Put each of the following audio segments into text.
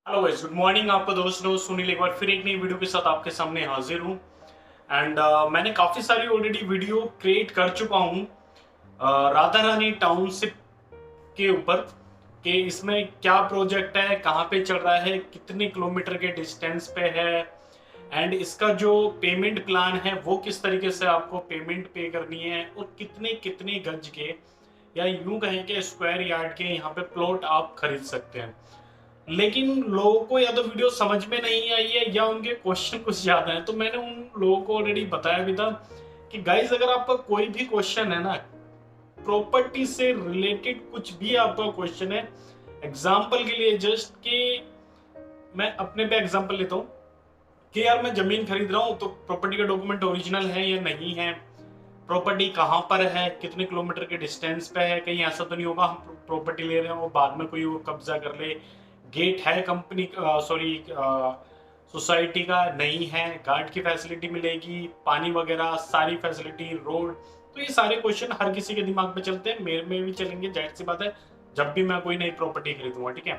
Hello guys, good morning. आपका दोस्तों सुनील एक बार फिर एक नई वीडियो के साथ आपके सामने हाजिर हूँ। एंड मैंने काफ़ी सारी ऑलरेडी वीडियो क्रिएट कर चुका हूँ राधा रानी टाउनशिप के ऊपर कि इसमें क्या प्रोजेक्ट है, कहाँ पे चल रहा है, कितने किलोमीटर के डिस्टेंस पे है एंड इसका जो पेमेंट प्लान है वो किस तरीके से आपको पेमेंट पे करनी है और कितने कितने गज के या यूं कहें कि स्क्वायर यार्ड के यहाँ पे प्लॉट आप खरीद सकते हैं। लेकिन लोगों को या तो वीडियो समझ में नहीं आई है या उनके क्वेश्चन कुछ ज्यादा है, तो मैंने उन लोगों को ऑलरेडी बताया भी था कि गाइज अगर आपका कोई भी क्वेश्चन है ना, प्रॉपर्टी से रिलेटेड कुछ भी आपका क्वेश्चन है, एग्जाम्पल के लिए जस्ट कि मैं अपने पे एग्जाम्पल लेता हूँ कि यार मैं जमीन खरीद रहा हूँ तो प्रॉपर्टी का डॉक्यूमेंट ओरिजिनल है या नहीं है, प्रॉपर्टी कहाँ पर है, कितने किलोमीटर के डिस्टेंस पे है, कहीं ऐसा तो नहीं होगा हम प्रॉपर्टी ले रहे हैं वो बाद में कोई वो कब्जा कर ले, गेट है कंपनी सॉरी सोसाइटी का नहीं है, गार्ड की फैसिलिटी मिलेगी, पानी वगैरह सारी फैसिलिटी, रोड। तो ये सारे क्वेश्चन हर किसी के दिमाग में चलते हैं, मेरे में भी चलेंगे, जाहिर सी बात है जब भी मैं कोई नई प्रॉपर्टी खरीदूंगा। ठीक है,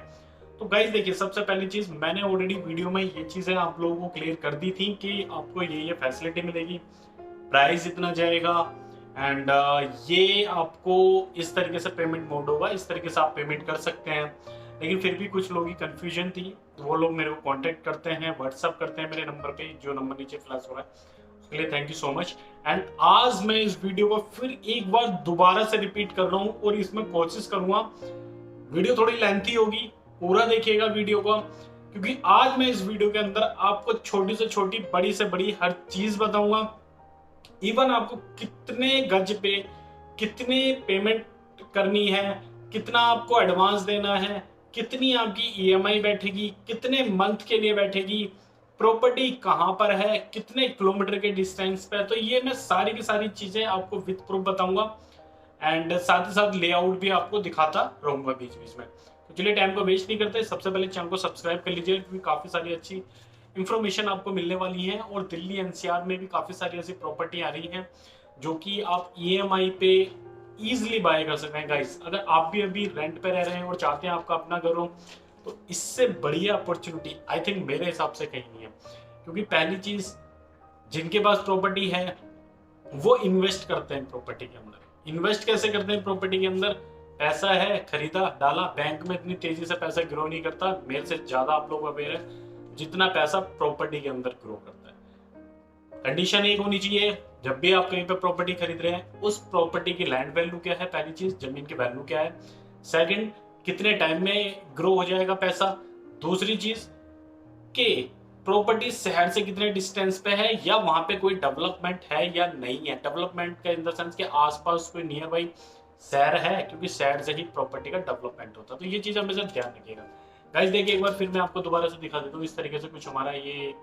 तो गाइज देखिए, सबसे पहली चीज मैंने ऑलरेडी वीडियो में ये चीजें आप लोगों को क्लियर कर दी थी कि आपको ये फैसिलिटी मिलेगी, प्राइस इतना जाएगा एंड ये आपको इस तरीके से पेमेंट मोड होगा, इस तरीके से आप पेमेंट कर सकते हैं। लेकिन फिर भी कुछ लोगों की कंफ्यूजन थी, तो वो लोग मेरे को कांटेक्ट करते हैं, व्हाट्सअप करते हैं मेरे नंबर पे, जो नंबर नीचे फ्लैश हो रहा है, उसके लिए thank you so much. And आज मैं इस वीडियो को फिर एक बार दोबारा से रिपीट कर रहा हूँ और इसमें कोशिश करूंगा वीडियो थोड़ी लेंथी होगी, पूरा देखिएगा वीडियो को, क्योंकि आज मैं इस वीडियो के अंदर आपको छोटी से छोटी बड़ी से बड़ी हर चीज बताऊंगा। इवन आपको कितने गज पे कितनी पेमेंट करनी है, कितना आपको एडवांस देना है, कितनी आपकी ईएमआई बैठेगी, कितने मंथ के लिए बैठेगी, प्रॉपर्टी कहां पर है, कितने किलोमीटर के डिस्टेंस पे है, तो ये मैं सारी की सारी चीजें आपको विद प्रूफ बताऊंगा एंड साथ ही साथ लेआउट भी आपको दिखाता रहूंगा बीच बीच में। तो चलिए टाइम को वेस्ट नहीं करते, सबसे पहले चैनल को सब्सक्राइब कर लीजिए क्योंकि काफी सारी अच्छी इंफॉर्मेशन आपको मिलने वाली है और दिल्ली एनसीआर में भी काफी सारी ऐसी प्रॉपर्टी आ रही हैं जो कि आप ईएमआई पे इजीली बाय कर सकते हैं। गाइस अगर आप भी अभी रेंट पे रह रहे हैं और चाहते हैं आपका अपना घर हो, तो इससे बढ़िया अपॉर्चुनिटी आई थिंक मेरे हिसाब से कहीं नहीं है। क्योंकि पहली चीज, जिनके पास प्रॉपर्टी है वो इन्वेस्ट करते हैं प्रॉपर्टी के अंदर। इन्वेस्ट कैसे करते हैं प्रॉपर्टी के अंदर? पैसा है, खरीदा डाला, बैंक में इतनी तेजी से पैसा ग्रो नहीं करता, मेरे से ज्यादा आप लोग अवेयर है जितना पैसा प्रॉपर्टी के अंदर ग्रो करता है। कंडीशन एक होनी चाहिए, जब भी आप कहीं पे प्रॉपर्टी खरीद रहे हैं उस प्रॉपर्टी की लैंड वैल्यू क्या है, पहली चीज जमीन की वैल्यू क्या है, सेकंड कितने टाइम में ग्रो हो जाएगा पैसा, दूसरी चीज कि प्रॉपर्टी शहर से कितने डिस्टेंस पे है या वहां पे कोई डेवलपमेंट है या नहीं है। डेवलपमेंट का इन द सेंस के आसपास कोई नियर बाई शहर है, क्योंकि शहर से ही प्रॉपर्टी का डेवलपमेंट होता है। तो ये चीज हमेशा ध्यान रखिएगा। गाइस देखिए, एक बार फिर मैं आपको दोबारा से दिखा देता हूँ, इस तरीके से कुछ हमारा ये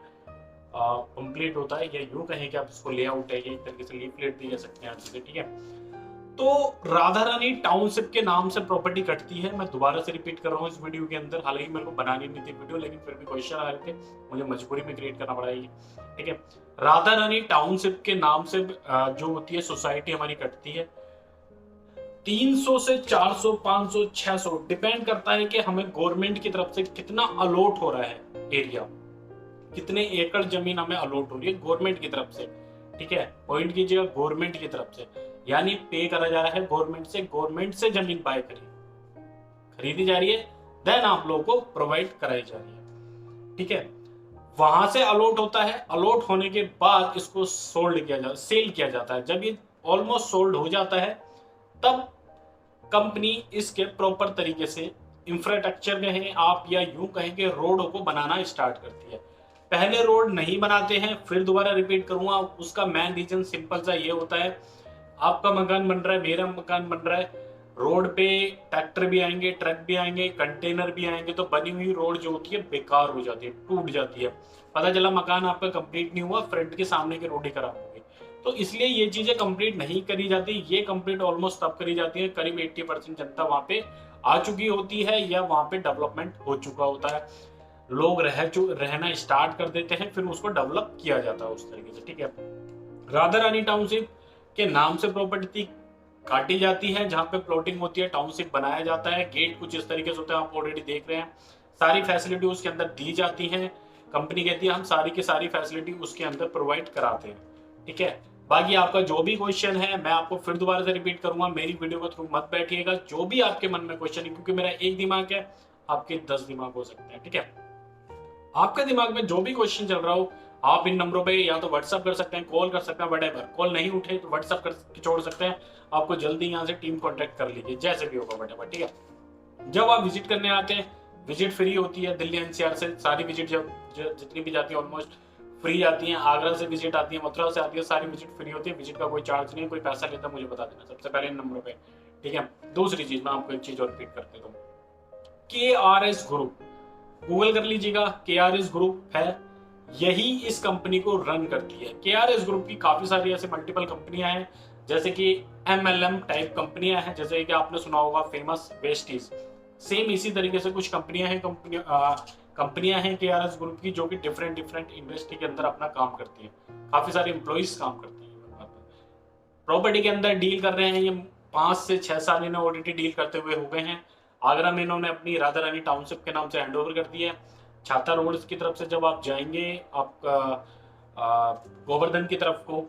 कंप्लीट होता है, या यूं कहें कि आप इसको लेआउट है, ये एक तरीके से लीफलेट भी कह सकते हैं आप इसे। ठीक है, तो राधा रानी टाउनशिप के नाम से प्रॉपर्टी कटती है। मैं दोबारा से रिपीट कर रहा हूँ इस वीडियो के अंदर, हालांकि मेरे को बनानी नहीं थी वीडियो, लेकिन फिर भी क्वेश्चन आ रहे थे, मुझे मजबूरी में क्रिएट करना पड़ा ये। ठीक है, राधा रानी टाउनशिप के नाम से जो होती है सोसाइटी हमारी कटती है। 300 से 400 500 600 डिपेंड करता है कि हमें गवर्नमेंट की तरफ से कितना अलॉट हो रहा है एरिया, कितने एकड़ जमीन हमें अलॉट हो रही है गवर्नमेंट की तरफ से। ठीक है, पॉइंट कीजिएगा, गवर्नमेंट की तरफ से, यानी पे करा जा रहा है गवर्नमेंट से जमीन बाय खरीदी जा रही है, देन आप लोगों को प्रोवाइड कराई जा रही है। ठीक है, वहां से अलॉट होता है, अलॉट होने के बाद इसको सेल किया जाता है। जब ये ऑलमोस्ट सोल्ड हो जाता है तब कंपनी इसके प्रॉपर तरीके से इंफ्रास्ट्रक्चर कहें आप या यूं कहें कि रोड को बनाना स्टार्ट करती है। पहले रोड नहीं बनाते हैं, फिर दोबारा रिपीट करूंगा, उसका मेन रीजन सिंपल सा ये होता है, आपका मकान बन रहा है, मेरा मकान बन रहा है, रोड पे ट्रैक्टर भी आएंगे, ट्रक भी आएंगे, कंटेनर भी आएंगे, तो बनी हुई रोड जो होती है बेकार हो जाती है, टूट जाती है। पता चला मकान आपका कंप्लीट नहीं हुआ, फ्रंट के सामने की रोड ही खराब हो गई। तो इसलिए ये चीजें कंप्लीट नहीं करी जाती। ये कंप्लीट ऑलमोस्ट तब करी जाती है करीब 80% जनता वहां पे आ चुकी होती है या वहां पे डेवलपमेंट हो चुका होता है, लोग रहना स्टार्ट कर देते हैं, फिर उसको डेवलप किया जाता है उस तरीके से। ठीक है, राधा रानी टाउनशिप के नाम से प्रॉपर्टी काटी जाती है, जहां पे प्लॉटिंग होती है, टाउनशिप बनाया जाता है। गेट कुछ इस तरीके से होता है, आप ऑलरेडी देख रहे हैं, सारी फैसिलिटी उसके अंदर दी जाती हैं। कंपनी कहती है हम सारी की सारी फैसिलिटी उसके अंदर प्रोवाइड कराते हैं, ठीक है। बाकी आपका जो भी क्वेश्चन है मैं आपको फिर दोबारा से रिपीट करूंगा, मेरी वीडियो के थ्रू मत बैठिएगा। जो भी आपके मन में क्वेश्चन है, क्योंकि मेरा एक दिमाग है, आपके 10 दिमाग हो सकते हैं, ठीक है। आपके दिमाग में जो भी क्वेश्चन चल रहा हो आप इन नंबरों पे या तो व्हाट्सअप कर सकते हैं, कॉल कर सकते हैं, व्हाटएवर। कॉल नहीं उठे तो व्हाट्सअप कर छोड़ सकते हैं, आपको जल्दी यहाँ से टीम कॉन्टेक्ट कर लीजिए, जैसे भी होगा व्हाटएवर, ठीक है। जब आप विजिट करने आते हैं, विजिट फ्री होती है। दिल्ली एनसीआर से सारी विजिट जब जितनी भी जाती है ऑलमोस्ट फ्री आती हैं। आगरा से विजिट आती है, मथुरा से आती है, सारी विजिट फ्री होती है। विजिट का कोई चार्ज नहीं है, कोई पैसा लेता मुझे बता देना सबसे पहले इन नंबरों पे, ठीक है। दूसरी चीज मैं आपको एक चीज और रिपीट कर देता हूँ, KRS ग्रुप, गूगल कर लीजिएगा, KRS ग्रुप है, यही इस कंपनी को रन करती है। KRS ग्रुप की काफी सारी ऐसे मल्टीपल कंपनियां हैं, जैसे कि MLM टाइप कंपनियां हैं, जैसे कि आपने सुना होगा फेमस वेस्टीज। सेम इसी तरीके से कुछ कंपनियां हैं KRS ग्रुप की, जो कि डिफरेंट इंडस्ट्री के अंदर अपना काम करती है, काफी सारे एम्प्लॉइज काम करती है। प्रॉपर्टी के अंदर डील कर रहे हैं ये 5 से 6 साल इन्हें ऑलरेडी डील करते हुए हो गए हैं। आगरा में इन्होंने अपनी राधा रानी टाउनशिप के नाम से हैंडओवर कर दिया है। छाता रोड की तरफ से जब आप जाएंगे आपका गोवर्धन की तरफ को,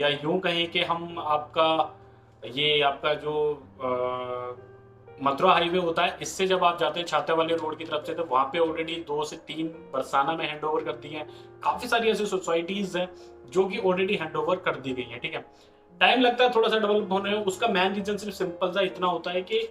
या यूं कहें कि हम आपका ये आपका जो मथुरा हाईवे होता है, इससे जब आप जाते हैं छाते वाले रोड की तरफ से, तो वहां पे ऑलरेडी 2 से 3 बरसाना में हैंडओवर कर दी है। काफी सारी ऐसी सोसाइटीज हैं जो कि ऑलरेडी हैंडओवर कर दी गई है, ठीक है। टाइम लगता है थोड़ा सा डेवलप होने में, उसका मेन रीजन सिर्फ सिंपल सा इतना होता है कि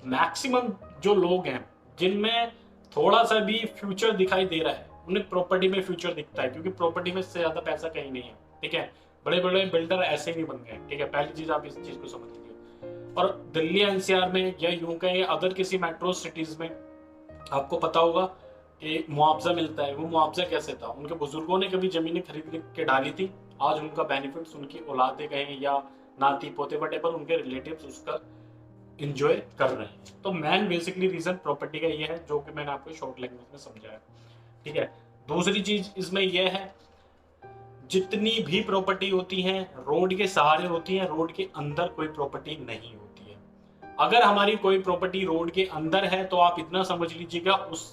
मैक्सिमम जो लोग हैं जिनमें थोड़ा सा भी फ्यूचर दिखाई दे रहा है, उन्हें प्रॉपर्टी में फ्यूचर दिखता है, क्योंकि प्रॉपर्टी में से ज्यादा पैसा कहीं नहीं है, ठीक है। बड़े बड़े बिल्डर ऐसे नहीं बन गए, ठीक है। पहली चीज आप इस चीज को समझ लीजिए। और दिल्ली एनसीआर में या यूं कहें अदर किसी मेट्रो सिटीज में आपको पता होगा कि मुआवजा मिलता है। वो मुआवजा कैसे था, उनके बुजुर्गों ने कभी जमीनें खरीद के डाली थी, आज उनका बेनिफिट्स उनकी औलादे कहें या नाती पोते वटेवर उनके रिलेटिव्स उसका इंजॉय कर रहे हैं। तो मेन बेसिकली रीजन प्रॉपर्टी का ये है, जो कि मैंने आपको शॉर्ट लैंग्वेज में समझाया, ठीक है। दूसरी चीज इसमें यह है, जितनी भी प्रॉपर्टी होती है रोड के सहारे होती है, रोड के अंदर कोई प्रॉपर्टी नहीं होती है। अगर हमारी कोई प्रॉपर्टी रोड के अंदर है तो आप इतना समझ लीजिएगा उस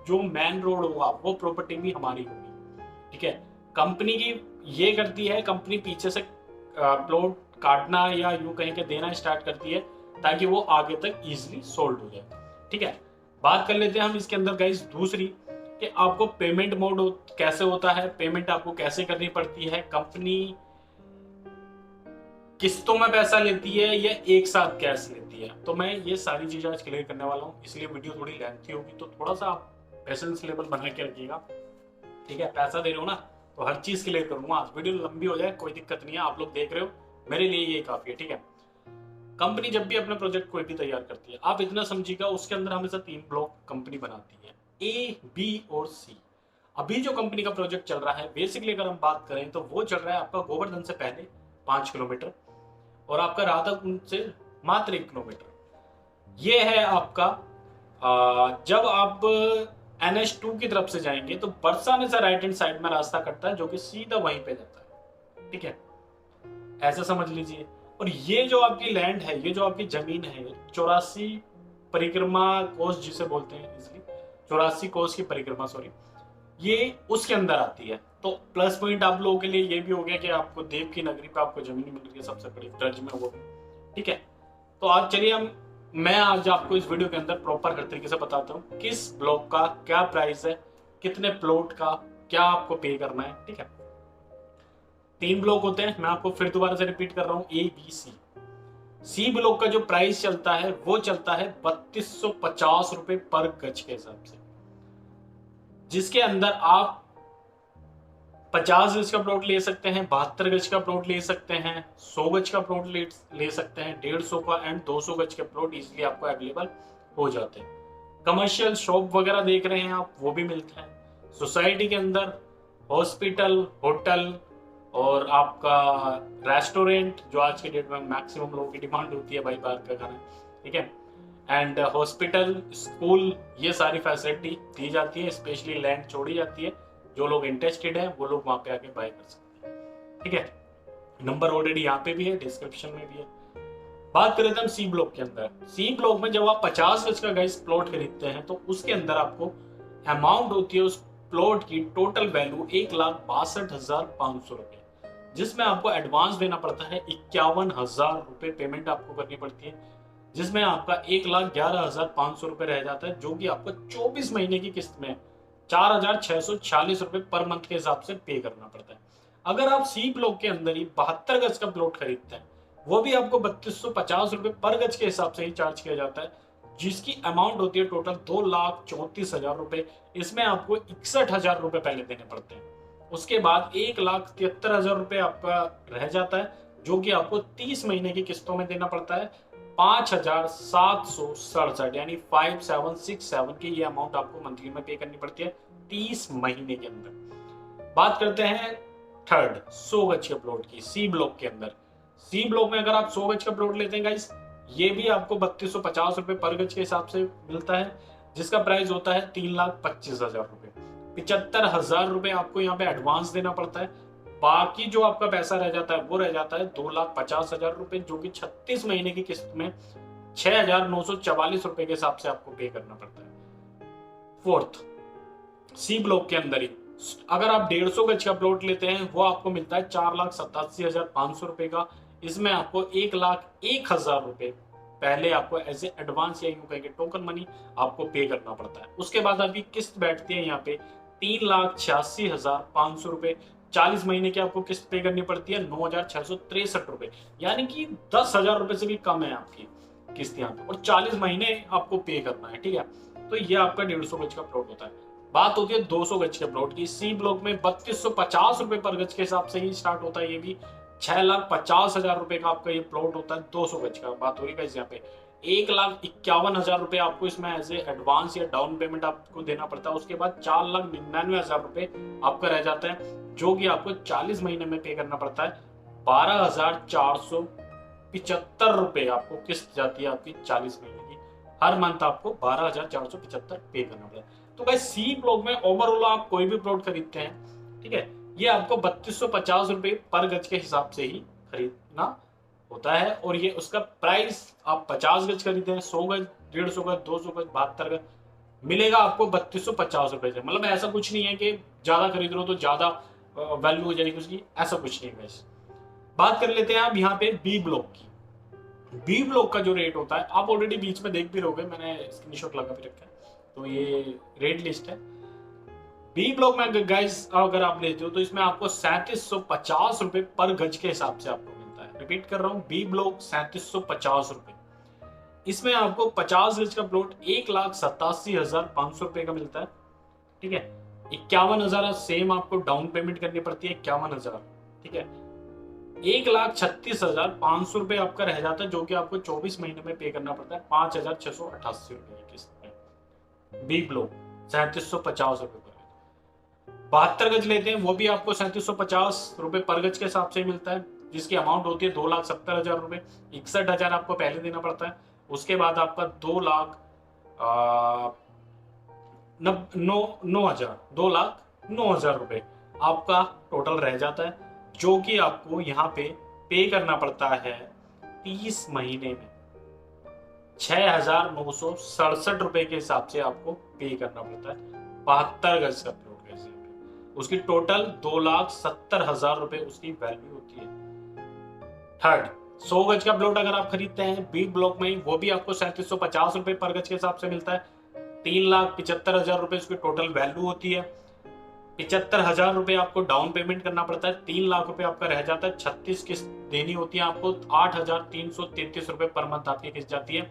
जो मेन रोड होगा वो प्रॉपर्टी भी हमारी होगी, ठीक है। कंपनी की ये करती है, कंपनी पीछे से प्लॉट काटना या यूं कहीं के देना स्टार्ट करती है ताकि वो आगे तक इजीली सोल्ड हो जाए, ठीक है। बात कर लेते हैं हम इसके अंदर गाइस दूसरी, कि आपको पेमेंट मोड कैसे होता है, पेमेंट आपको कैसे करनी पड़ती है, कंपनी किस्तों में पैसा लेती है या एक साथ कैश लेती है। तो मैं ये सारी चीजें आज क्लियर करने वाला हूँ, इसलिए वीडियो थोड़ी लेंथी होगी, तो थोड़ा सा आप पेशेंस लेवल बना के रखिएगा, ठीक है। पैसा दे रहे हो ना तो हर चीज क्लियर करूंगा। आज वीडियो लंबी हो जाए कोई दिक्कत नहीं है, आप लोग देख रहे हो, मेरे लिए ये काफी है, ठीक है। कंपनी जब भी अपना प्रोजेक्ट कोई भी तैयार करती है, आप इतना समझिएगा उसके अंदर हमेशा 3 ब्लॉक कंपनी बनाती है, A, B और C। अभी जो कंपनी का प्रोजेक्ट चल रहा है बेसिकली अगर हम बात करें तो वो चल रहा है आपका गोवर्धन से पहले 5 किलोमीटर और आपका राधा कुंड से मात्र 1 किलोमीटर। ये है आपका जब आप NH2 की तरफ से जाएंगे तो बरसाने से राइट हैंड साइड में रास्ता कटता है जो कि सीधा वहीं पे जाता है, ठीक है, ऐसा समझ लीजिए। और ये जो आपकी लैंड है, ये जो आपकी जमीन है, 84 परिक्रमा कोस जिसे बोलते हैं, इसलिए 84 कोस की परिक्रमा, सॉरी, ये उसके अंदर आती है। तो प्लस पॉइंट आप लोगों के लिए ये भी हो गया कि आपको देव की नगरी पे आपको जमीन मिल रही है सबसे बड़ी ब्रज में, वो भी, ठीक है। तो आज चलिए मैं आज आपको इस वीडियो के अंदर प्रॉपर हर तरीके से बताता हूँ किस ब्लॉक का क्या प्राइस है, कितने प्लॉट का क्या आपको पे करना है, ठीक है। 3 ब्लॉक होते हैं, मैं आपको फिर दोबारा से रिपीट कर रहा हूँ, A, B, C। C block का जो प्राइस चलता है वो चलता है 3250 रुपए पर गज के हिसाब से, जिसके अंदर आप 50 गज का प्लॉट ले सकते हैं, 72 गज का प्लॉट ले सकते हैं, 100 गज का प्लॉट ले सकते हैं, 150 का एंड 200 गज के प्लॉट इजीली आपको अवेलेबल हो जाते हैं। कमर्शियल शॉप वगैरह देख रहे हैं आप, वो भी मिलते हैं। सोसाइटी के अंदर हॉस्पिटल, होटल और आपका रेस्टोरेंट, जो आज के डेट में मैक्सिमम लोगों की डिमांड होती है भाई बाहर का खाना, ठीक है, एंड हॉस्पिटल, स्कूल, ये सारी फैसिलिटी दी जाती है। स्पेशली लैंड छोड़ी जाती है, जो लोग इंटरेस्टेड हैं वो लोग वहां पे आके बाय कर सकते हैं, ठीक है। नंबर ऑलरेडी यहाँ पे भी है, डिस्क्रिप्शन में भी है। बात करें हम सी ब्लॉक के अंदर। सी ब्लॉक में जब आप 50 गज का गाइस प्लॉट खरीदते हैं तो उसके अंदर आपको अमाउंट होती है उस प्लॉट की टोटल वैल्यू 1,62,500 रुपए, जिसमें आपको एडवांस देना पड़ता है 51,000 रुपए पेमेंट आपको करनी पड़ती है, जिसमें आपका 1,11,500 रुपए रह जाता है, जो कि आपको 24 महीने की किस्त में 4,646 रुपए पर मंथ के हिसाब से पे करना पड़ता है। अगर आप सी ब्लॉक के अंदर ही 72 गज का प्लॉट खरीदते हैं, वो भी आपको 3250 रुपए पर गज के हिसाब से ही चार्ज किया जाता है, जिसकी अमाउंट होती है टोटल 2,34,000 रुपए। इसमें आपको 61,000 रुपए पहले देने पड़ते हैं, उसके बाद 1,73,000 रुपए आपका रह जाता है, जो कि आपको 30 महीने की किस्तों में देना पड़ता है। 5,767 यानी 5767 की ये अमाउंट आपको मंथली में पे करनी पड़ती है 30 महीने के अंदर। बात करते हैं थर्ड 100 गज के प्लॉट की सी ब्लॉक के अंदर। सी ब्लॉक में अगर आप 100 गज का प्लॉट लेते हैं गाइस, ये भी आपको 3250 रुपए पर गज के हिसाब से मिलता है, जिसका प्राइस होता है 3,25,000 रुपए। 75,000 रुपए आपको यहाँ पे एडवांस देना पड़ता है। बाकी जो आपका पैसा रह जाता है वो रह जाता है 2,50,000 रुपए, जो कि 36 महीने की किस्त में 6,944 रुपए के हिसाब से आपको पे करना पड़ता है। फोर्थ सी ब्लॉक के अंदर ही अगर आप 150 गज का प्लॉट लेते हैं, वो आपको मिलता है 4,87,500 रुपए का। इसमें आपको 1,01,000 रुपए पहले आपको एज ए एडवांस या यूं कहेंगे टोकन मनी आपको पे करना पड़ता है। उसके बाद आपकी किस्त बैठती है यहाँ पे 3,86,500 रुपए। 40 महीने की आपको किस्त पे करनी पड़ती है 9,663 रुपए, यानी कि 10,000 रुपए से भी कम है आपकी किस्त यहाँ पे, और 40 महीने आपको पे करना है। ठीक है, तो ये आपका 150 गज का प्लॉट होता है। बात होती है 200 गज के प्लॉट की। सी ब्लॉक में 3250 रुपए पर गज के हिसाब से ही स्टार्ट होता है। ये भी 6,50,000 रुपए का आपका ये प्लॉट होता है 200 गज का। बात हो रही है यहाँ पे 1,51,000 रुपए आपको इसमें एज ए एडवांस या डाउन पेमेंट आपको देना पड़ता है। उसके बाद 4,99,000 रुपए आपका रह जाता है, जो कि आपको 40 महीने में पे करना पड़ता है। 12,475 रुपए आपको किस्त जाती है आपकी 40 महीने की। हर मंथ आपको 12,475 पे करना पड़ता है। तो भाई सी ब्लॉक में ओवरऑल आप कोई भी प्लॉट खरीदते हैं, ठीक है, ये आपको 3250 रुपए पर गज के हिसाब से ही खरीदना होता है। और ये उसका प्राइस आप 50 गज खरीदे, 100 गज, 150 गज, 200 गज, 72 गज, मिलेगा आपको 3250 रुपए से। मतलब ऐसा कुछ नहीं है कि ज्यादा खरीद लो तो ज्यादा वैल्यू हो जाएगी उसकी, ऐसा कुछ नहीं है। बात कर लेते हैं आप यहाँ पे बी ब्लॉक की। बी ब्लॉक का जो रेट होता है आप ऑलरेडी बीच में देख भी रहोगे, मैंने स्क्रीनशॉट लगा भी रखा है, तो ये रेट लिस्ट है। बी ब्लॉक में गाइस अगर आप लेते हो तो इसमें आपको 3750 रुपए पर गज के हिसाब से आपको मिलता है। रिपीट कर रहा हूँ, बी ब्लॉक 3750 रुपए। इसमें आपको 50 गज का प्लॉट 1,87,500 रुपए का मिलता है। ठीक है, 51,000 सेम आपको डाउन पेमेंट करनी पड़ती है, 51,000। ठीक है, 1,36,500 रुपए आपका रह जाता है, जो कि आपको 24 महीने में पे करना पड़ता है 5,688 रुपए की किस्त में। बी ब्लॉक 3750 रुपए पर। 72 गज लेते हैं, वो भी आपको 3750 रुपए पर गज के हिसाब से मिलता है, जिसकी अमाउंट होती है 2,70,000 रुपए। 61,000 आपको पहले देना पड़ता है। उसके बाद आपका 2,09,000 रुपए आपका टोटल रह जाता है, जो कि आपको यहाँ पे करना पड़ता है 30 महीने में 6,967 रुपए के हिसाब से आपको पे करना पड़ता है। 72 गज का प्लॉट कैसे, उसकी टोटल 2,70,000 रुपए उसकी वैल्यू होती है। थर्ड 100 गज का प्लॉट अगर आप खरीदते हैं बी ब्लॉक में, वो भी आपको 3750 रुपए पर गज के हिसाब से मिलता है। 3,75,000 रुपए उसकी टोटल वैल्यू होती है। 75,000 रुपए आपको डाउन पेमेंट करना पड़ता है। 3 लाख रुपए आपका रह जाता है। 36 किस्त देनी होती है आपको। 8,333 रुपए पर मंथ आपकी किस्त जाती है।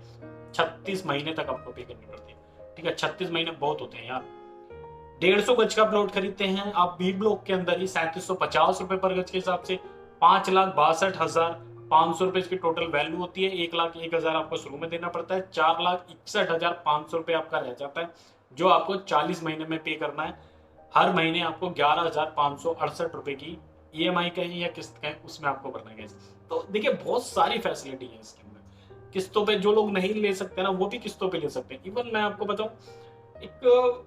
36 महीने तक आपको पे करनी पड़ती है। ठीक है, 36 महीने बहुत होते हैं यार। 150 गज का प्लॉट खरीदते हैं आप बी ब्लॉक के अंदर ही 3750 रुपए पर गज के हिसाब से 5,62,500 रुपए इसकी टोटल वैल्यू होती है। 1,01,000 आपको शुरू में देना पड़ता है। 4,61,500 रुपए आपका रह जाता है, जो आपको 40 महीने में पे करना है। हर महीने आपको 11,568 रुपए की EMI कहें या किस्त कहें, उसमें आपको भरना है। तो देखिए बहुत सारी फैसिलिटी है इसके अंदर। किस्तों पे जो लोग नहीं ले सकते ना, वो भी किस्तों पे ले सकते हैं। इवन मैं आपको बताऊं, एक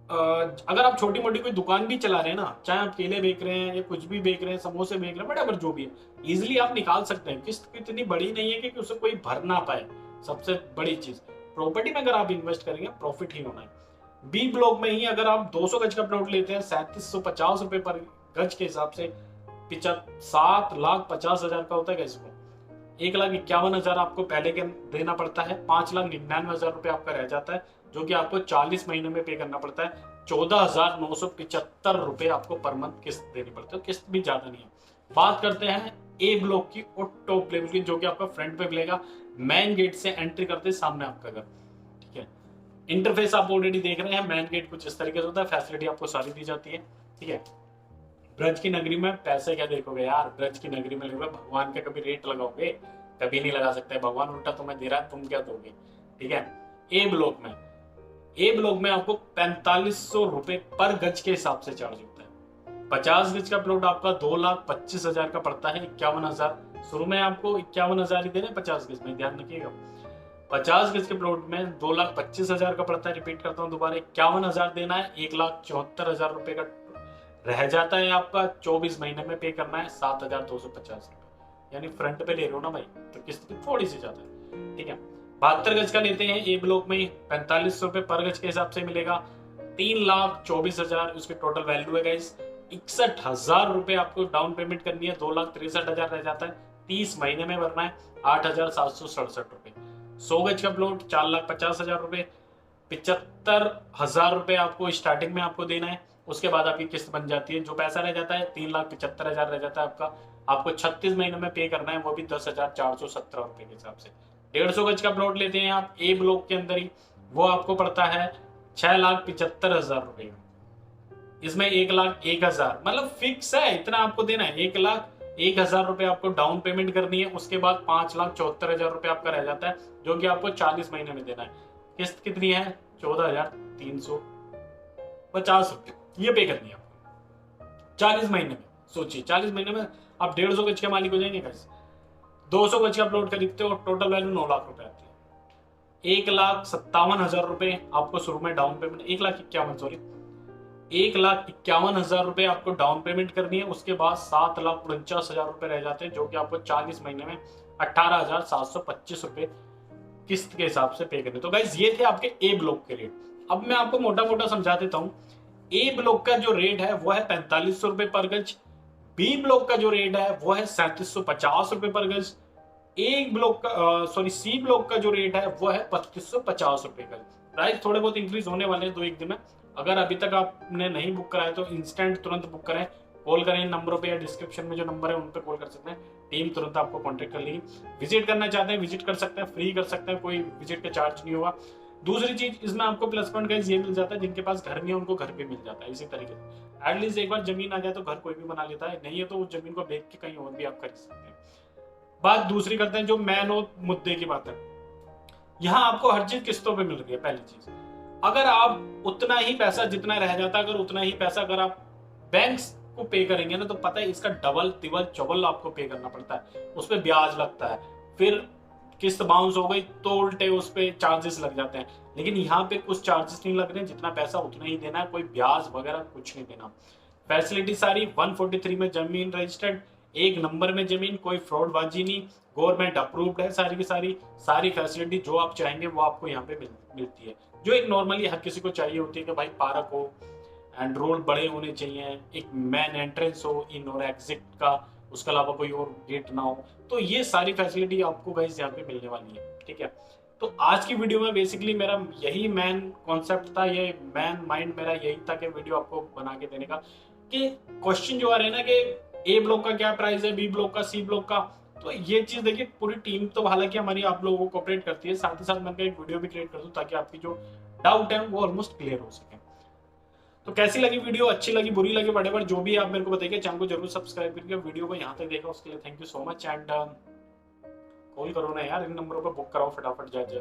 अगर आप छोटी मोटी कोई दुकान भी चला रहे हैं ना, चाहे आप केले बेच रहे हैं या कुछ भी बेच रहे हैं, समोसे बेच रहे हैं, बट जो भी है, इजिली आप निकाल सकते हैं। किस्त इतनी बड़ी नहीं है कि उसे कोई भर ना पाए। सबसे बड़ी चीज प्रॉपर्टी में अगर आप इन्वेस्ट करेंगे, प्रॉफिट ही होना है। बी ब्लॉक में ही अगर आप 200 गज का प्लॉट लेते हैं 3750 रुपए पर गज के हिसाब से 7,50,000 का होता है इसको 1,51,000 आपको पहले के देना पड़ता है, 5,99,000 रुपए आपका रह जाता है, जो कि आपको 40 महीने में पे करना पड़ता है। 14,975 रुपए आपको पर मंथ किस्त देनी पड़ती है, किस्त भी ज्यादा नहीं है। बात करते हैं ए ब्लॉक की और टॉप लेवल की, जो कि आपका फ्रंट पे मिलेगा, मेन गेट से एंट्री करते सामने आपका घर। ठीक है, इंटरफेस आप ऑलरेडी देख रहे हैं, मेन गेट कुछ इस तरीके से होता है, फैसिलिटी आपको सारी दी जाती है। ठीक है, ब्रज की नगरी में पैसे क्या देखोगे यार, ब्रज की नगरी में लगोगे, भगवान का कभी रेट लगाओगे, कभी नहीं लगा सकते, भगवान उल्टा तुम्हें दे रहा है, तुम क्या दोगे। ठीक है, ए ब्लॉक में आपको 4500 रुपए पर गज के हिसाब से चार्ज होता है। 50 गज का प्लॉट आपका 2,25,000 का पड़ता है, 51,000 शुरू में आपको 51,000 ही देना है 50 गज में, ध्यान रखिएगा। 50 गज के प्लॉट में 2,25,000 का पड़ता है, रिपीट करता हूँ दोबारा, 51,000 देना है, 1,74,000 रुपए का रह जाता है आपका, 24 महीने में पे करना है 7,250 रुपए, यानी फ्रंट पे ले रहे हो ना भाई, तो किस्त भी थोड़ी सी ज्यादा है। ठीक है, 72 गज का लेते हैं ए ब्लॉक में 4500 रुपए पर गज के हिसाब से मिलेगा, 3,24,000 उसकी टोटल वैल्यू है गाइस। 61,000 रुपए आपको डाउन पेमेंट करनी है, 2,63,000 रह जाता है, 30 महीने में भरना है 8,767 रुपए। 100 गज का प्लॉट 4,50,000 रुपए, 75,000 रुपए आपको स्टार्टिंग में आपको देना है, उसके बाद आपकी किस्त बन जाती है, जो पैसा रह जाता है 3,75,000 रह जाता है आपका, आपको 36 महीने में पे करना है, वो भी 10,417 रुपए के हिसाब से। 150 गज का प्लॉट लेते हैं आप ए ब्लॉक के अंदर ही, वो आपको पड़ता है 6,75,000 रुपए। इसमें 1,01,000 मतलब फिक्स है, इतना आपको देना है, 1,01,000 रुपए आपको डाउन पेमेंट करनी है, उसके बाद 5,74,000 रुपए आपका रह जाता है, जो कि आपको 40 महीने में देना है। किस्त कितनी है? 14,350 रुपए ये पे करनी है आपको 40 महीने में। सोचिए 40 महीने में आप 150 गज के मालिक हो जाएंगे कैसे। 200 गज का प्लॉट खरीदते हो, टोटल वैल्यू 9 लाख रुपए आती है। 1,57,000 रुपए आपको शुरू में डाउन पेमेंट, 1,51,000 रुपए आपको डाउन पेमेंट करनी है, उसके बाद 7,49,000 रुपए रह जाते हैं, जो कि आपको 40 महीने में 18,725 रुपए किस्त के हिसाब से पे करने। तो गाइस ये थे आपके ए ब्लॉक के रेट। अब मैं आपको मोटा मोटा समझा देता हूँ। ए ब्लॉक का जो रेट है वो है 4500 रुपए पर गज, बी ब्लॉक का जो रेट है वो है 3750 रुपए पर गज, सी ब्लॉक का जो रेट है वो है 2550 रुपए गज। प्राइस थोड़े बहुत इंक्रीज होने वाले हैं 2-1 दिन में। अगर अभी तक आपने नहीं बुक कराया तो इंस्टेंट तुरंत बुक करें, कॉल करें इन नंबरों पे या डिस्क्रिप्शन में जो नंबर है उन पे कॉल कर सकते हैं, टीम तुरंत आपको कांटेक्ट कर लेगी। विजिट करना चाहते हैं विजिट कर सकते हैं, फ्री कर सकते हैं, कोई विजिट का चार्ज नहीं होगा। दूसरी चीज इसमें आपको प्लस पॉइंट गाइस ये मिल जाता है, जिनके पास घर नहीं है उनको घर भी मिल जाता है। इसी तरीके से एटलीस्ट एक बार जमीन आ जाए तो घर कोई भी बना लेता है, नहीं है तो उस जमीन को बेच के कहीं और भी आप कर सकते हैं। बात दूसरी करते हैं, जो मैन और मुद्दे की बात है, यहाँ आपको हर चीज किस्तों पे मिल रही है। पहली चीज, अगर आप उतना ही पैसा जितना रह जाता है, अगर उतना ही पैसा अगर आप बैंक्स को पे करेंगे ना, तो पता है इसका डबल तिबल चौबल आपको पे करना पड़ता है, उस पर ब्याज लगता है, फिर किस्त बाउंस हो गई तो उल्टे उस पर चार्जेस लग जाते हैं। लेकिन यहाँ पे कुछ चार्जेस नहीं लग रहे, जितना पैसा उतना ही देना है, कोई ब्याज वगैरह कुछ नहीं देना। फैसिलिटी सारी 143 में जमीन रजिस्टर्ड, 1 नंबर में जमीन, कोई फ्रॉडबाजी नहीं, गवर्नमेंट अप्रूव्ड है सारी की सारी फैसिलिटी जो आप चाहेंगे वो आपको यहाँ पे मिलती है, जो एक नॉर्मली हर किसी को चाहिए होती है कि भाई पार्क हो एंड रोड बड़े होने चाहिए, एक मेन एंट्रेंस हो इन और एग्जिट का, उसके अलावा कोई और गेट ना हो। तो ये सारी फैसिलिटी आपको गाइस यहाँ पे मिलने वाली है। ठीक है, तो आज की वीडियो में बेसिकली मेरा यही मेन कॉन्सेप्ट था, ये मेन माइंड मेरा यही था कि वीडियो आपको बना के देने का, कि क्वेश्चन जो आ रहे हैं ना कि ए ब्लॉक का क्या प्राइस है, बी ब्लॉक का, सी ब्लॉक का, तो ये चीज देखिए पूरी टीम तो हालांकि हमारी आप लोगों को कोऑपरेट करती है, साथ ही साथ मैं एक वीडियो भी क्रिएट कर दूं ताकि आपकी जो डाउट है वो ऑलमोस्ट क्लियर हो सके। तो कैसी लगी वीडियो, अच्छी लगी बुरी लगी वटेवर जो भी आप मेरे को बताइए। चैनल को जरूर सब्सक्राइब करके वीडियो को यहाँ तक देखा उसके लिए thank you so much. And call करो ना यार, इन नंबरों पर बुक कराओ फटाफट जाके।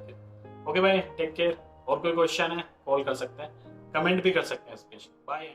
ओके भाई, टेक केयर। और कोई क्वेश्चन है कॉल कर सकते हैं, कमेंट भी कर सकते हैं स्पेशल। Bye and